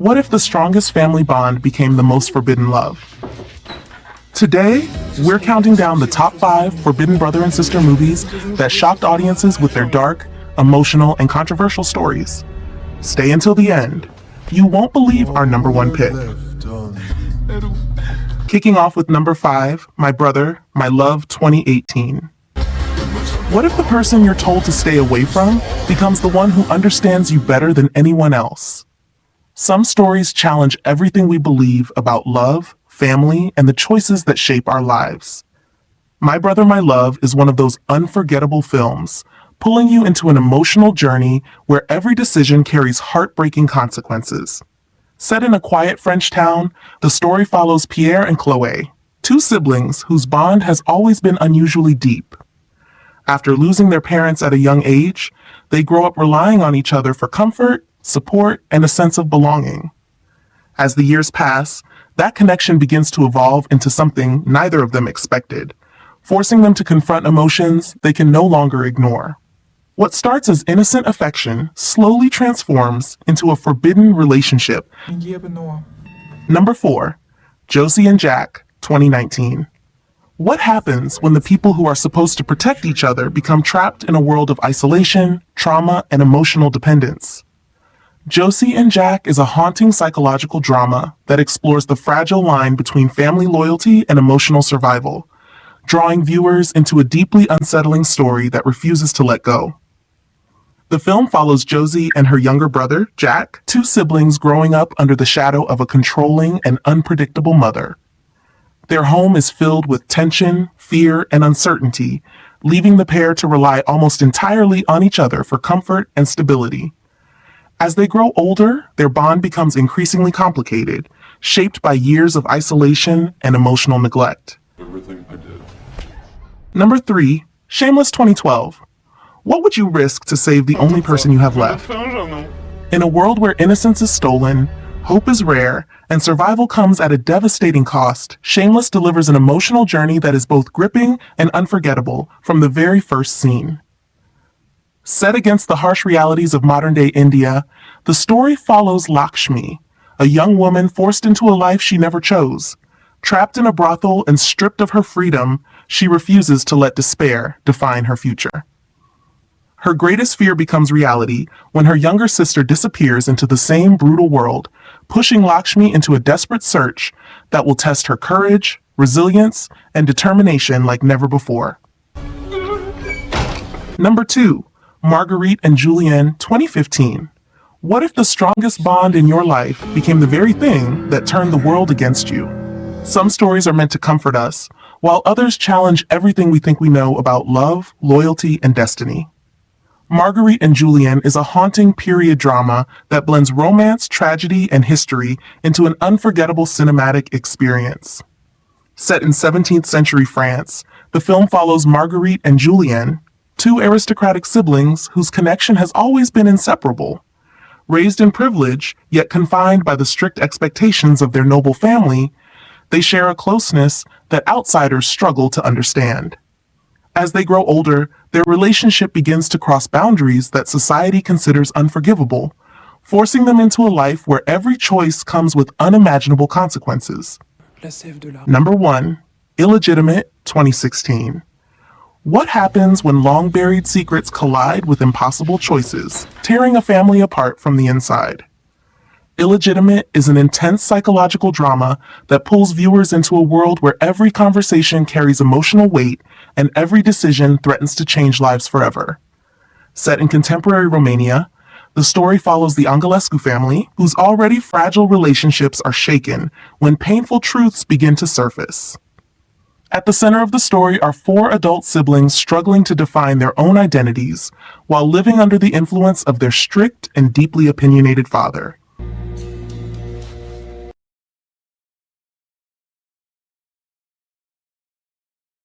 What if the strongest family bond became the most forbidden love? Today, we're counting down the top 5 forbidden brother and sister movies that shocked audiences with their dark, emotional, and controversial stories. Stay until the end. You won't believe our number 1 pick. Kicking off with number 5, My Brother, My Love 2018. What if the person you're told to stay away from becomes the one who understands you better than anyone else? Some stories challenge everything we believe about love, family, and the choices that shape our lives. My Brother, My Love is one of those unforgettable films, pulling you into an emotional journey where every decision carries heartbreaking consequences. Set in a quiet French town, the story follows Pierre and Chloé, 2 siblings whose bond has always been unusually deep. After losing their parents at a young age, they grow up relying on each other for comfort, support, and a sense of belonging. As the years pass, that connection begins to evolve into something neither of them expected, forcing them to confront emotions they can no longer ignore. What starts as innocent affection slowly transforms into a forbidden relationship. Number 4, Josie and Jack, 2019. What happens when the people who are supposed to protect each other become trapped in a world of isolation, trauma, and emotional dependence? Josie and Jack is a haunting psychological drama that explores the fragile line between family loyalty and emotional survival, drawing viewers into a deeply unsettling story that refuses to let go. The film follows Josie and her younger brother, Jack, 2 siblings growing up under the shadow of a controlling and unpredictable mother. Their home is filled with tension, fear, and uncertainty, leaving the pair to rely almost entirely on each other for comfort and stability. As they grow older, their bond becomes increasingly complicated, shaped by years of isolation and emotional neglect. Everything I did. Number 3, Shameless 2012. What would you risk to save the only person you have left? In a world where innocence is stolen, hope is rare, and survival comes at a devastating cost, Shameless delivers an emotional journey that is both gripping and unforgettable from the very first scene. Set against the harsh realities of modern-day India, the story follows Lakshmi, a young woman forced into a life she never chose. Trapped in a brothel and stripped of her freedom, she refuses to let despair define her future. Her greatest fear becomes reality when her younger sister disappears into the same brutal world, pushing Lakshmi into a desperate search that will test her courage, resilience, and determination like never before. Number 2, Marguerite and Julien, 2015. What if the strongest bond in your life became the very thing that turned the world against you? Some stories are meant to comfort us, while others challenge everything we think we know about love, loyalty, and destiny. Marguerite and Julien is a haunting period drama that blends romance, tragedy, and history into an unforgettable cinematic experience. Set in 17th century France, the film follows Marguerite and Julien, 2 aristocratic siblings whose connection has always been inseparable. Raised in privilege, yet confined by the strict expectations of their noble family, they share a closeness that outsiders struggle to understand. As they grow older, their relationship begins to cross boundaries that society considers unforgivable, forcing them into a life where every choice comes with unimaginable consequences. Number 1, Illegitimate, 2016. What happens when long-buried secrets collide with impossible choices, tearing a family apart from the inside? Illegitimate is an intense psychological drama that pulls viewers into a world where every conversation carries emotional weight and every decision threatens to change lives forever. Set in contemporary Romania, the story follows the Angelescu family, whose already fragile relationships are shaken when painful truths begin to surface. At the center of the story are 4 adult siblings struggling to define their own identities while living under the influence of their strict and deeply opinionated father.